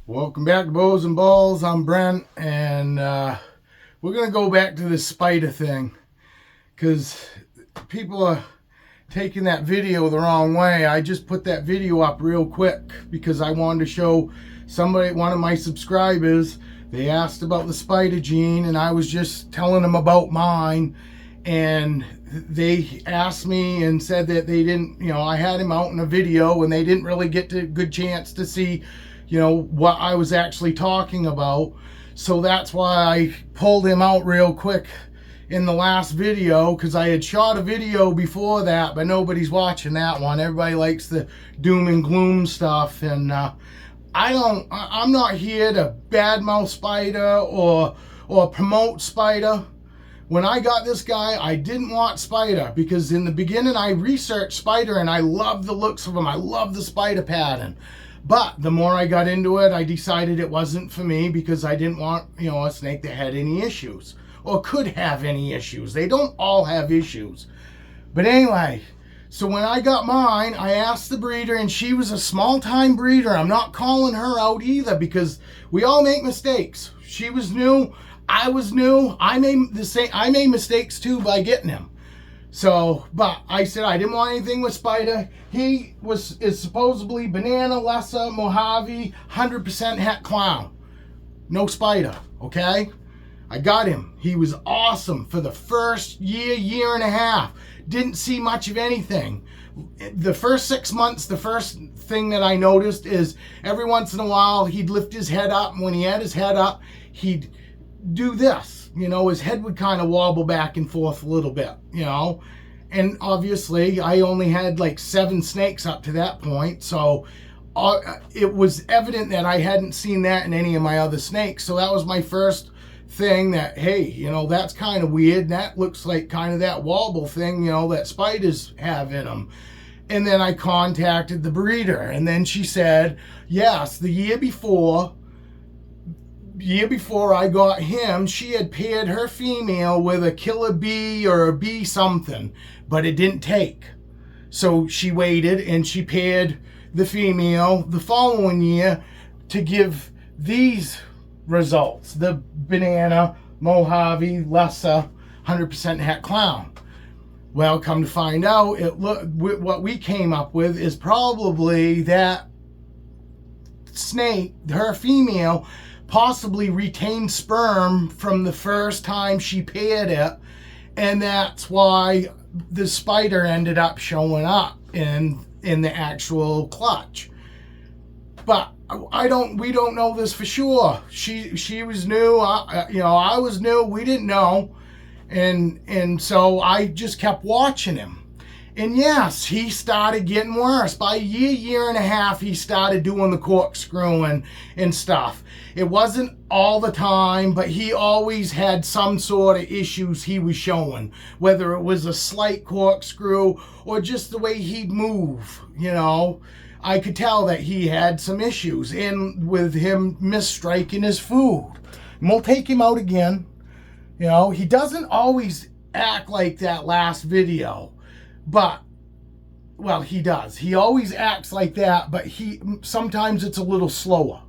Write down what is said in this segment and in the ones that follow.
Welcome back to Bows and Balls. I'm Brent, and we're going to go back to this spider thing because people are taking that video the wrong way. I just put that video up real quick because I wanted to show one of my subscribers. They asked about the spider gene, and I was just telling them about mine, and they asked me and said that they didn't, I had him out in a video and they didn't really get a good chance to see what I was actually talking about. So that's why I pulled him out real quick in the last video, because I had shot a video before that, but nobody's watching that one. Everybody likes the doom and gloom stuff, and I'm not here to badmouth Spyder or promote Spyder. When I got this guy, I didn't want Spyder, because in the beginning I researched Spyder and I loved the looks of him. I loved the spider pattern. But the more I got into it, I decided it wasn't for me, because I didn't want, a snake that had any issues or could have any issues. They don't all have issues. But anyway, so when I got mine, I asked the breeder, and she was a small-time breeder. I'm not calling her out either, because we all make mistakes. She was new. I was new. I made mistakes too by getting him. So, but I said I didn't want anything with Spyder. He is supposedly banana, Lessa, Mojave, 100% het clown. No Spyder, okay? I got him. He was awesome for the first year and a half. Didn't see much of anything. The first 6 months, the first thing that I noticed is every once in a while he'd lift his head up, and when he had his head up, he'd do this. His head would kind of wobble back and forth a little bit, and obviously I only had like 7 snakes up to that point, so it was evident that I hadn't seen that in any of my other snakes. So that was my first thing, that hey, that's kind of weird. That looks like kind of that wobble thing, that spiders have in them. And then I contacted the breeder, and then she said, yes, the year before I got him, she had paired her female with a killer bee or a bee something, but it didn't take. So she waited and she paired the female the following year to give these results: the banana, Mojave, Lessa, 100% het clown. Well, come to find out, what we came up with is probably that snake, her female, possibly retained sperm from the first time she paired it, and that's why the spider ended up showing up in the actual clutch. But we don't know this for sure. She was new, I was new, we didn't know, and so I just kept watching him. And yes, he started getting worse. By a year and a half, he started doing the corkscrewing and stuff. It wasn't all the time, but he always had some sort of issues he was showing, whether it was a slight corkscrew or just the way he'd move, I could tell that he had some issues, and with him misstriking his food. And we'll take him out again. He doesn't always act like that last video. But, well, he does. He always acts like that, but sometimes it's a little slower.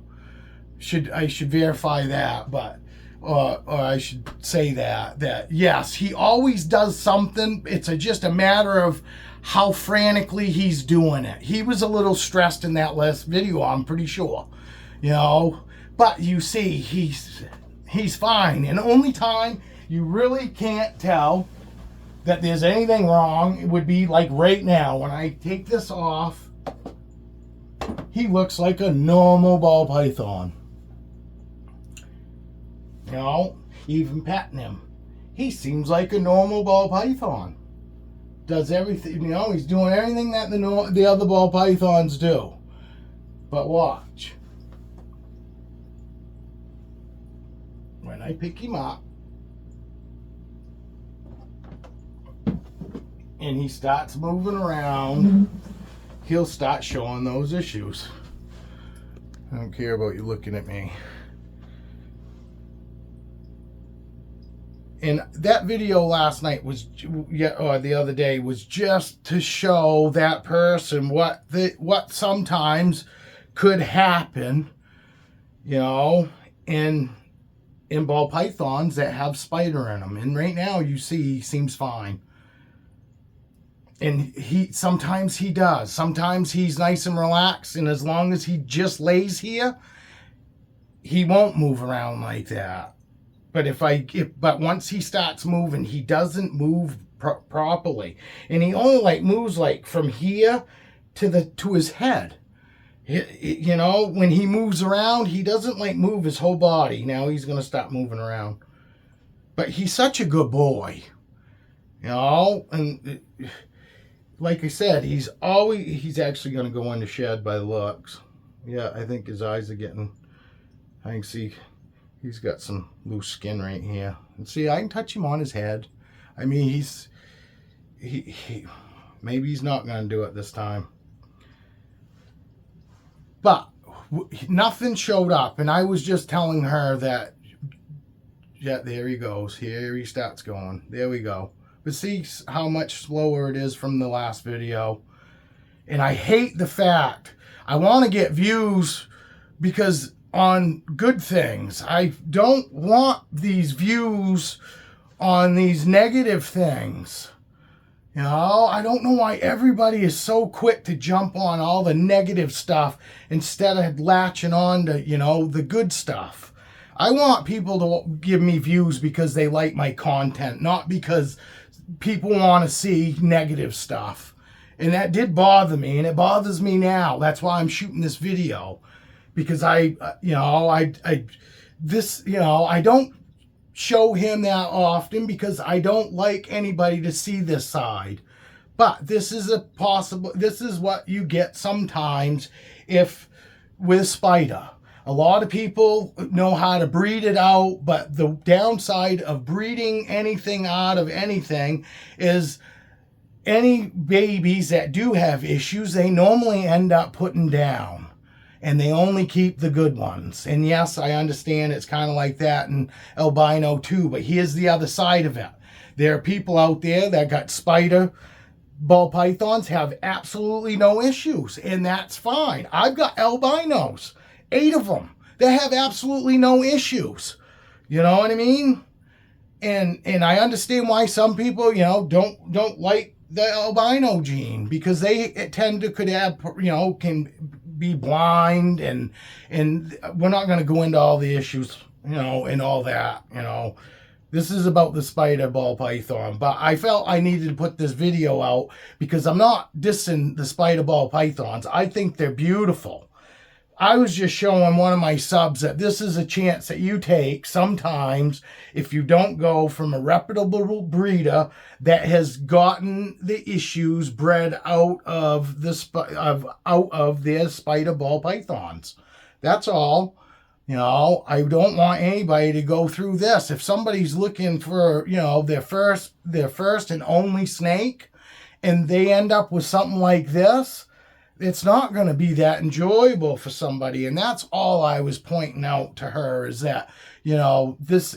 I should verify that, but, or I should say that yes, he always does something. It's just a matter of how frantically he's doing it. He was a little stressed in that last video, I'm pretty sure, but you see, he's fine. And the only time you really can't tell that there's anything wrong, it would be like right now. When I take this off, he looks like a normal ball python. Even petting him, he seems like a normal ball python. Does everything, he's doing everything that the other ball pythons do. But watch. When I pick him up, and he starts moving around, he'll start showing those issues. I don't care about you looking at me. And that video last night was, or the other day, was just to show that person what sometimes could happen you know, in ball pythons that have spider in them. And right now you see he seems fine. And sometimes he does. Sometimes he's nice and relaxed, and as long as he just lays here, he won't move around like that. But once he starts moving, he doesn't move properly, and he only like moves like from here to his head. You know, when he moves around, he doesn't like move his whole body. Now he's gonna stop moving around, but he's such a good boy, you know. And like I said, he's actually gonna go in the shed by the looks. Yeah, I think his eyes are getting. I can see. He's got some loose skin right here. And see, I can touch him on his head. I mean, maybe he's not going to do it this time. But nothing showed up. And I was just telling her that, yeah, there he goes. Here he starts going. There we go. But see how much slower it is from the last video. And I hate the fact. I want to get views because on good things. I don't want these views on these negative things. You know, I don't know why everybody is so quick to jump on all the negative stuff instead of latching on to, you know, the good stuff. I want people to give me views because they like my content, not because people want to see negative stuff. And that did bother me, and it bothers me now. That's why I'm shooting this video. Because I don't show him that often because I don't like anybody to see this side. But this is what you get sometimes with Spyder. A lot of people know how to breed it out, but the downside of breeding anything out of anything is any babies that do have issues, they normally end up putting down. And they only keep the good ones. And yes, I understand it's kind of like that in albino too, but here's the other side of it. There are people out there that got Spyder Ball Pythons, have absolutely no issues, and that's fine. I've got albinos, 8 of them, that have absolutely no issues. You know what I mean? And I understand why some people, you know, don't like the albino gene, because could have, you know, can be blind, and we're not going to go into all the issues, you know, and all that, you know. This is about the Spyder Ball Python, but I felt I needed to put this video out because I'm not dissing the Spyder Ball Pythons. I think they're beautiful. I was just showing one of my subs that this is a chance that you take sometimes if you don't go from a reputable breeder that has gotten the issues bred out of their Spyder Ball Pythons. That's all. You know, I don't want anybody to go through this. If somebody's looking for, you know, their first and only snake, and they end up with something like this, it's not going to be that enjoyable for somebody. And that's all I was pointing out to her, is that, you know, this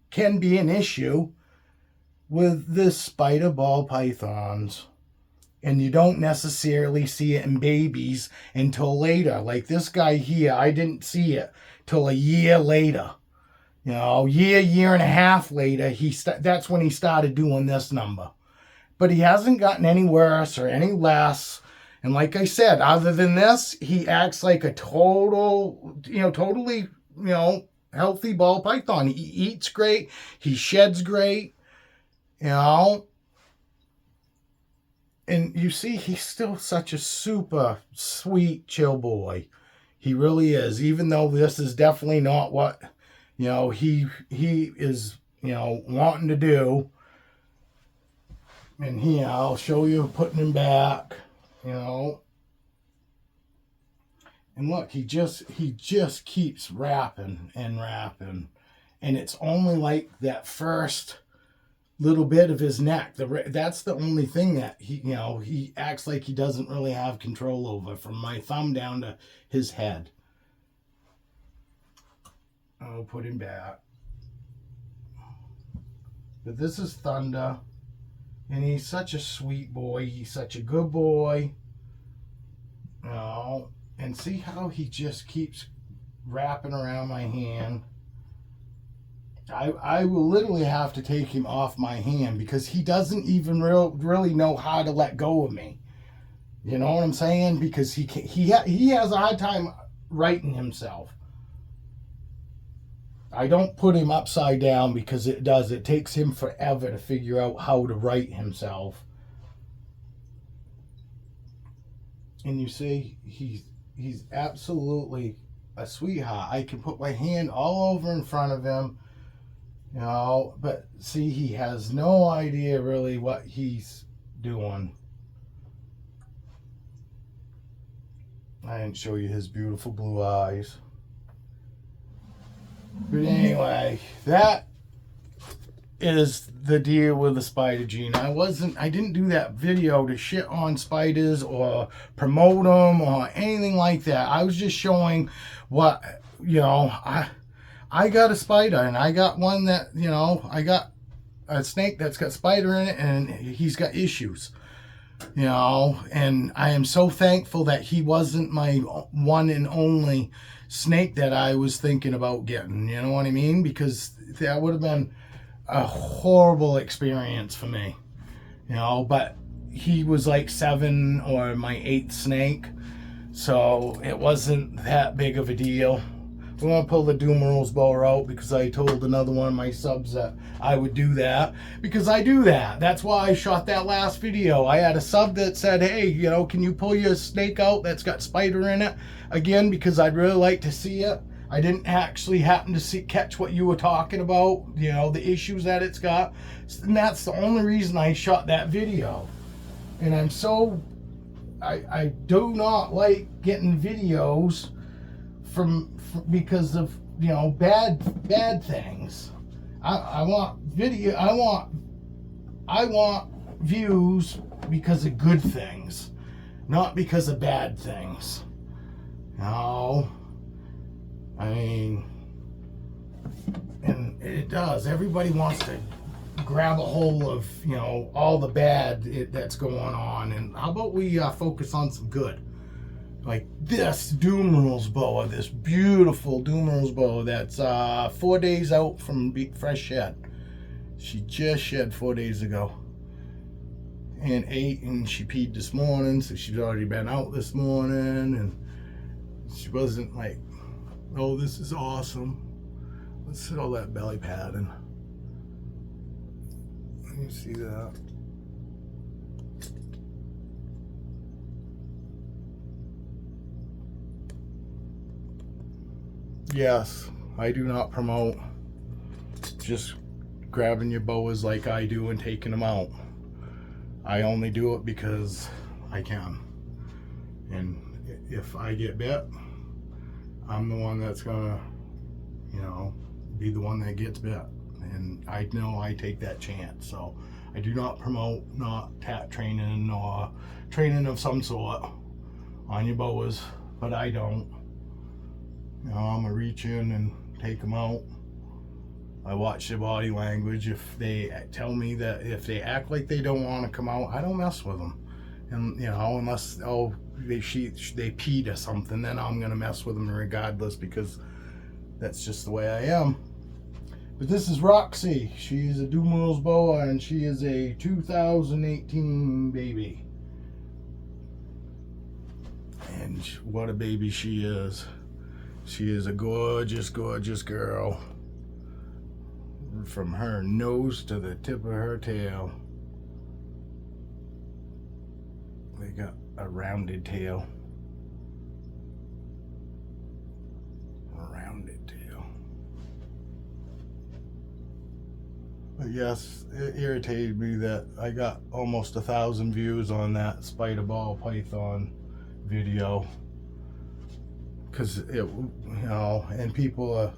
can be an issue with the Spyder Ball Pythons. And you don't necessarily see it in babies until later. Like this guy here, I didn't see it till a year later. You know, year and a half later, that's when he started doing this number. But he hasn't gotten any worse or any less. And like I said, other than this, he acts like a totally, healthy ball python. He eats great. He sheds great, you know. And you see, he's still such a super sweet, chill boy. He really is. Even though this is definitely not what, he is, wanting to do. And here, I'll show you putting him back, And look, he just keeps wrapping and wrapping. And it's only like that first little bit of his neck. That's the only thing that he acts like he doesn't really have control over, from my thumb down to his head. I'll put him back. But this is Thunder. And he's such a sweet boy. He's such a good boy. And see how he just keeps wrapping around my hand. I will literally have to take him off my hand because he doesn't even really know how to let go of me. You know what I'm saying? Because he has a hard time righting himself. I don't put him upside down because it takes him forever to figure out how to right himself. And you see, he's absolutely a sweetheart. I can put my hand all over in front of him, you know, but see, he has no idea really what he's doing. I didn't show you his beautiful blue eyes. But anyway, that is the deal with the spider gene. I didn't do that video to shit on spiders or promote them or anything like that. I was just showing what, you know, I got a spider, and I got one that, you know, I got a snake that's got spider in it, and he's got issues, you know, and I am so thankful that he wasn't my one and only snake that I was thinking about getting, you know what I mean? Because that would have been a horrible experience for me, you know, but he was like 7 or my 8th snake, so it wasn't that big of a deal. I'm going to pull the Doom Rules bow out because I told another one of my subs that I would do that, because I do that. That's why I shot that last video. I had a sub that said, hey, you know, can you pull your snake out that's got spider in it again, because I'd really like to see it. I didn't actually happen to catch what you were talking about, you know, the issues that it's got. And that's the only reason I shot that video. And I'm so, I do not like getting videos because of, you know, bad things. I want video, I want views because of good things, not because of bad things. No, I mean, and it does. Everybody wants to grab a hold of, you know, all the bad that's going on, and how about we focus on some good? Like this Doom Rules boa, this beautiful Doom Rules boa that's 4 days out from fresh shed. She just shed 4 days ago and ate, and she peed this morning, so she's already been out this morning, and she wasn't like, oh, this is awesome. Let's sit all that belly padding. Let me see that. Yes, I do not promote just grabbing your boas like I do and taking them out. I only do it because I can. And if I get bit, I'm the one that's gonna, you know, be the one that gets bit. And I know I take that chance. So I do not promote not tat training or training of some sort on your boas, but I don't. You know, I'm gonna reach in and take them out. I watch their body language. If they tell me that, if they act like they don't want to come out, I don't mess with them. And, you know, unless, oh, they peed or something, then I'm gonna mess with them regardless, because that's just the way I am. But this is Roxy. She is a Doom Rules boa, and she is a 2018 baby. And what a baby she is. She is a gorgeous, gorgeous girl. From her nose to the tip of her tail. They got a rounded tail. A rounded tail. But yes, it irritated me that I got almost 1,000 views on that Spyder Ball Python video. Because it, you know, and people are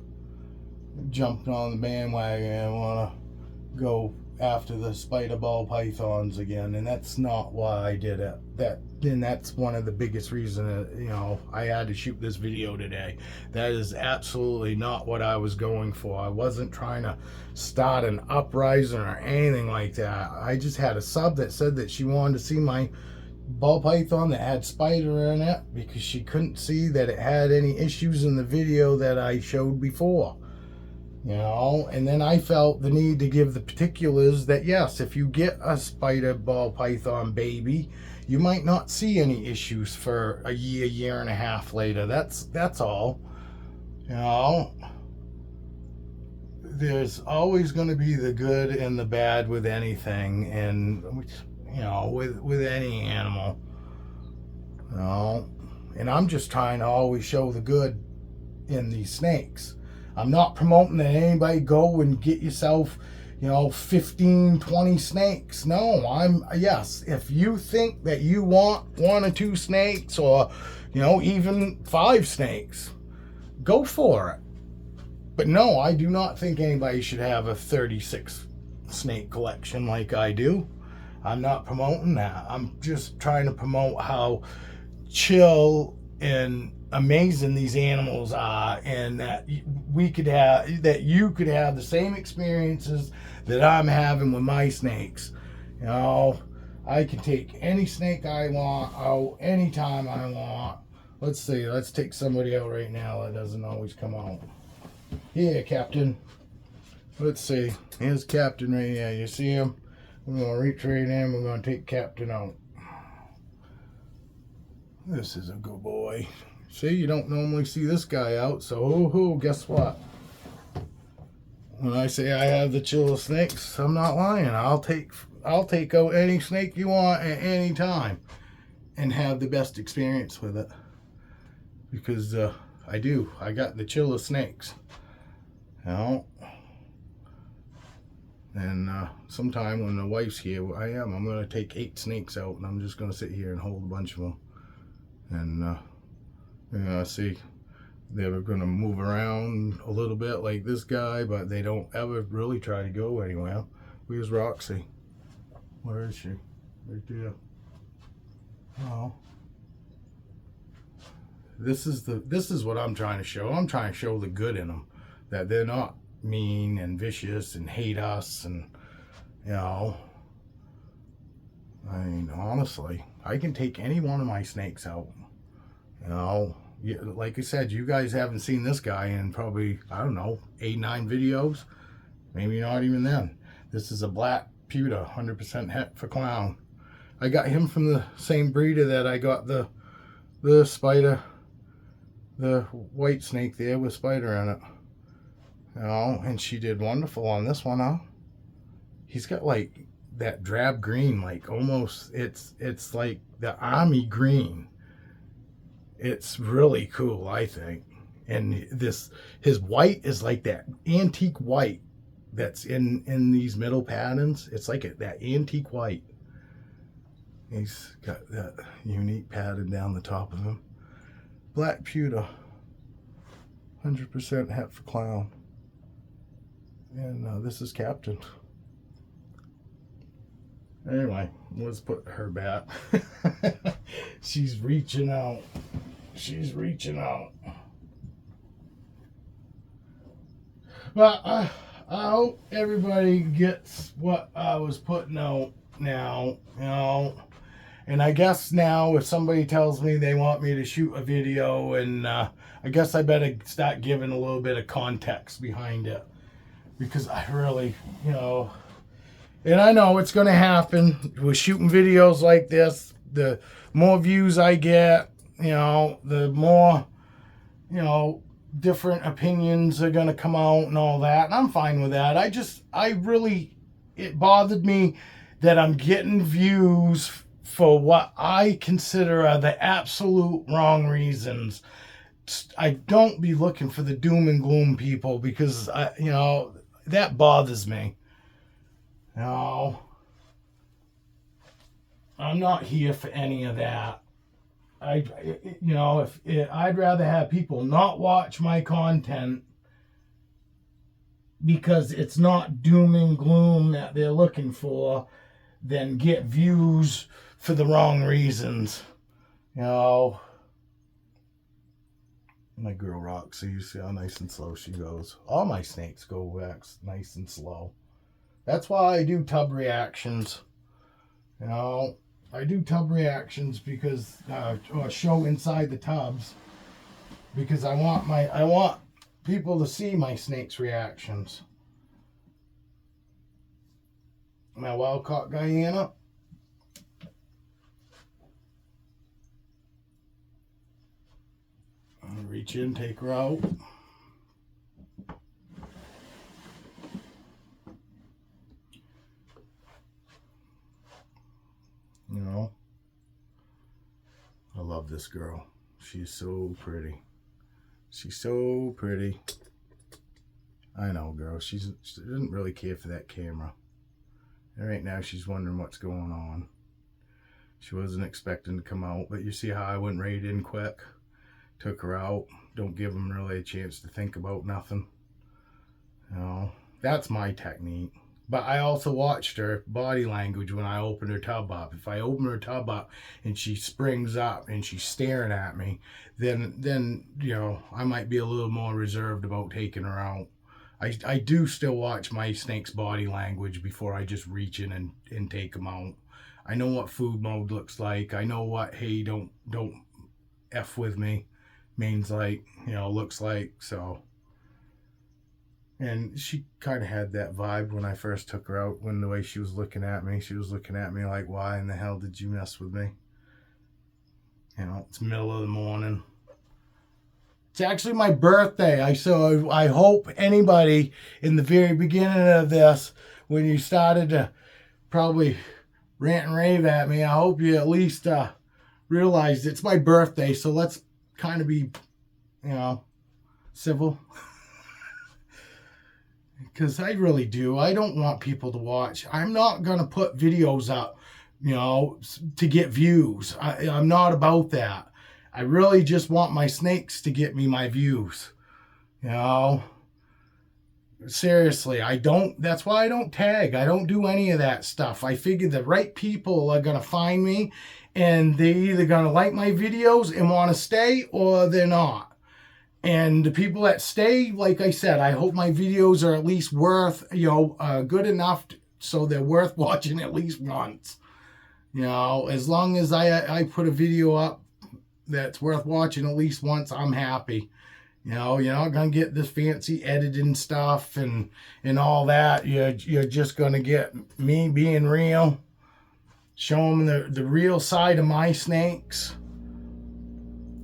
jumping on the bandwagon and want to go after the Spyder Ball Pythons again, and that's not why I did it. That's one of the biggest reasons, you know, I had to shoot this video today. That is absolutely not what I was going for. I wasn't trying to start an uprising or anything like that. I just had a sub that said that she wanted to see my ball python that had spider in it because she couldn't see that it had any issues in the video that I showed before. You know, and then I felt the need to give the particulars that yes, if you get a Spyder Ball Python baby, you might not see any issues for a year and a half later. That's all. You know, there's always going to be the good and the bad with anything, and you know, with any animal. You know, and I'm just trying to always show the good in these snakes. I'm not promoting that anybody go and get yourself, you know, 15, 20 snakes. No, yes, if you think that you want 1 or 2 snakes or, you know, even 5 snakes, go for it. But no, I do not think anybody should have a 36 snake collection like I do. I'm not promoting that. I'm just trying to promote how chill and amazing these animals are, and that you could have the same experiences that I'm having with my snakes. You know, I can take any snake I want out anytime I want. Let's see, let's take somebody out right now that doesn't always come out. Here, Captain. Let's see, here's Captain right here. You see him? We're going to reach right in, we're going to take Captain out. This is a good boy. See, you don't normally see this guy out, so guess what? When I say I have the chillest snakes, I'm not lying. I'll take out any snake you want at any time and have the best experience with it. Because I do. I got the chillest snakes. You know? And sometime when the wife's here, I'm going to take 8 snakes out, and I'm just going to sit here and hold a bunch of them. And see, they're going to move around a little bit like this guy, but they don't ever really try to go anywhere. Where's Roxy? Where is she? Right there. Oh, this is what I'm trying to show. I'm trying to show the good in them, that they're not mean and vicious and hate us, and you know, I mean, honestly, I can take any one of my snakes out. You know, like I said, you guys haven't seen this guy in probably, I don't know, 8, 9 videos. Maybe not even then. This is a black pewter, 100% het for clown. I got him from the same breeder that I got the spider, the white snake there with spider in it. You know, and she did wonderful on this one, huh? He's got like that drab green, like almost, it's like the army green. It's really cool, I think. And his white is like that antique white that's in these middle patterns. It's like that antique white. He's got that unique pattern down the top of him. Black pewter, 100% het for clown. And this is Captain. Anyway, let's put her back. She's reaching out. She's reaching out. But I hope everybody gets what I was putting out now, you know. And I guess now if somebody tells me they want me to shoot a video, and I guess I better start giving a little bit of context behind it. Because I really, you know, and I know it's going to happen with shooting videos like this. The more views I get, you know, the more, you know, different opinions are going to come out and all that. And I'm fine with that. It bothered me that I'm getting views for what I consider are the absolute wrong reasons. I don't be looking for the doom and gloom people, because, you know, that bothers me. You know, I'm not here for any of that. You know, I'd rather have people not watch my content because it's not doom and gloom that they're looking for, than get views for the wrong reasons. You know, my girl Roxy, you see how nice and slow she goes. All my snakes go nice and slow. That's why I do tub reactions. You know, I do tub reactions because or show inside the tubs because I want people to see my snake's reactions. My wild caught Guyana. Reach in, take her out. You know, I love this girl. She's so pretty. She's so pretty. I know, girl. She doesn't really care for that camera. And right now she's wondering what's going on. She wasn't expecting to come out, but you see how I went right in quick. Took her out. Don't give them really a chance to think about nothing. You know, that's my technique. But I also watched her body language when I opened her tub up. If I open her tub up and she springs up and she's staring at me, then you know, I might be a little more reserved about taking her out. I do still watch my snake's body language before I just reach in and take them out. I know what food mode looks like. I know what, hey, don't F with me means, like, you know, looks like. So, and she kind of had that vibe when I first took her out, when the way she was looking at me. She was looking at me like, why in the hell did you mess with me? You know, it's middle of the morning. It's actually my birthday. So I hope anybody in the very beginning of this, when you started to probably rant and rave at me, I hope you at least realized it's my birthday. So let's kind of be, you know, civil. Because I really do. I don't want people to watch. I'm not going to put videos up, you know, to get views. I'm not about that. I really just want my snakes to get me my views. You know, seriously, that's why I don't tag. I don't do any of that stuff. I figure the right people are going to find me and they're either going to like my videos and want to stay or they're not. And the people that stay, like I said, I hope my videos are at least worth, you know, good enough so they're worth watching at least once. You know, as long as I put a video up that's worth watching at least once, I'm happy. You know, you're not going to get this fancy editing stuff and all that. You're just going to get me being real, show them the real side of my snakes.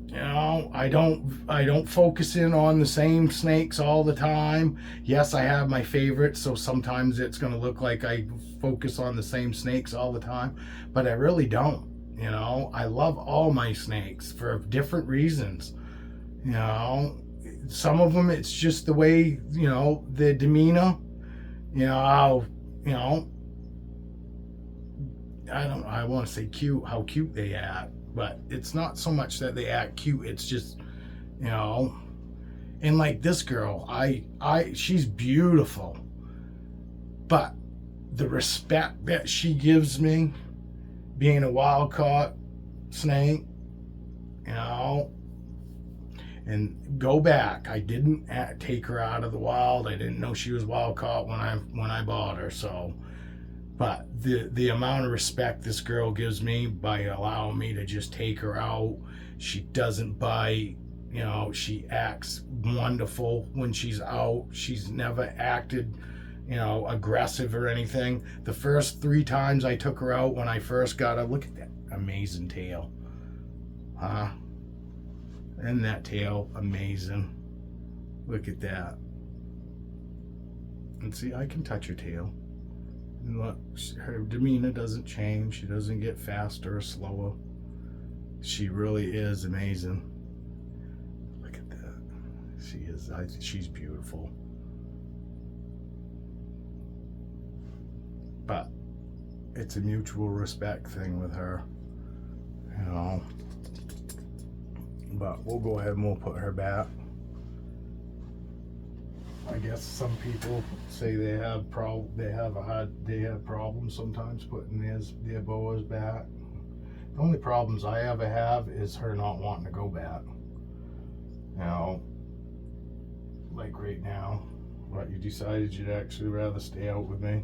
You know, I don't focus in on the same snakes all the time. Yes, I have my favorites, so sometimes it's going to look like I focus on the same snakes all the time, but I really don't. You know, I love all my snakes for different reasons. You know, some of them it's just the way, you know, the demeanor. You know, how, you know, I want to say cute, how cute they act. But it's not so much that they act cute. It's just, you know, and like this girl, she's beautiful. But the respect that she gives me, being a wild caught snake, you know, and go back. I didn't take her out of the wild. I didn't know she was wild caught when I bought her. So. But the amount of respect this girl gives me by allowing me to just take her out, she doesn't bite, you know, she acts wonderful when she's out. She's never acted, you know, aggressive or anything. The first 3 times I took her out when I first got her, look at that amazing tail. Huh? Isn't that tail amazing? Look at that. And see, I can touch her tail. And look, her demeanor doesn't change. She doesn't get faster or slower. She really is amazing. Look at that. She's beautiful. But it's a mutual respect thing with her. You know. But we'll go ahead and we'll put her back. I guess some people say they have problems sometimes putting their boas back. The only problems I ever have is her not wanting to go back. You know, like right now, what, you decided you'd actually rather stay out with me.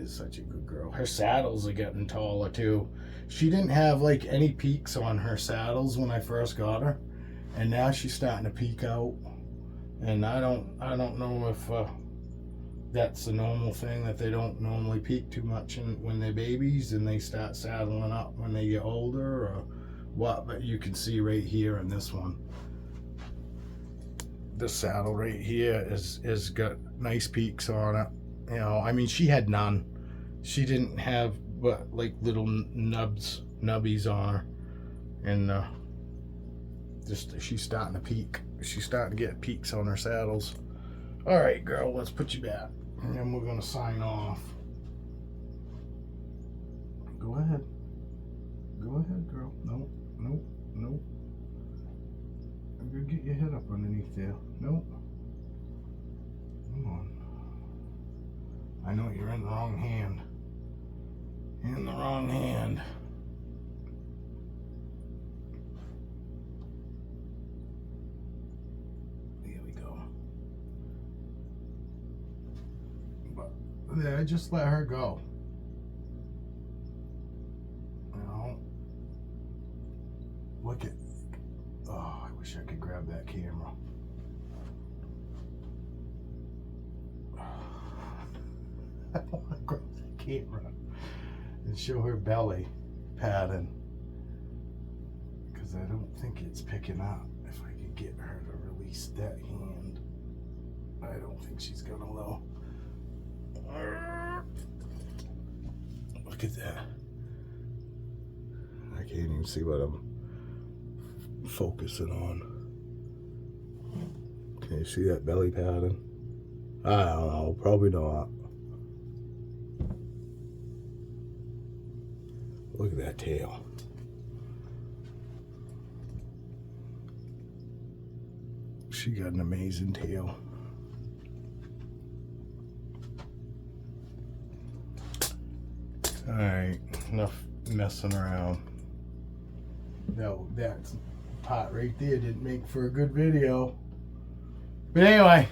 is such a good girl. Her saddles are getting taller too. She didn't have like any peaks on her saddles when I first got her, and now she's starting to peak out. And I don't know if that's a normal thing, that they don't normally peak too much when they're babies and they start saddling up when they get older, or what. But you can see right here in this one, this saddle right here is got nice peaks on it. You know, I mean, she had none. She didn't have but like little nubbies on her, and just she's starting to peak. She's starting to get peaks on her saddles. All right, girl, let's put you back, and then we're gonna sign off. Go ahead, girl. No. I'm gonna get your head up underneath there. Nope. Come on. I know you're in the wrong hand. In the wrong hand. There we go. But there, just let her go. You know. Look at. Oh, I wish I could grab that camera. I want to grab that camera and show her belly pattern, because I don't think it's picking up. If I could get her to release that hand, I don't think she's gonna though. Look at that. I can't even see what I'm focusing on. Can you see that belly pattern? I don't know, probably not. Look at that tail. She got an amazing tail. All right, enough messing around. No, that part right there didn't make for a good video. But anyway,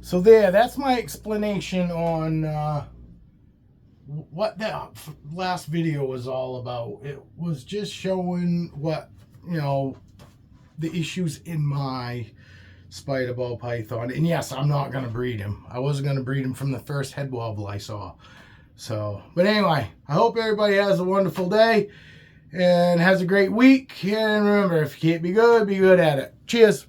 so that's my explanation on what that last video was all about. It was just showing what, you know, the issues in my Spyder Ball Python. And yes, I'm not going to breed him. I wasn't going to breed him from the first head wobble I saw. So, but anyway, I hope everybody has a wonderful day and has a great week. And remember, if you can't be good at it. Cheers.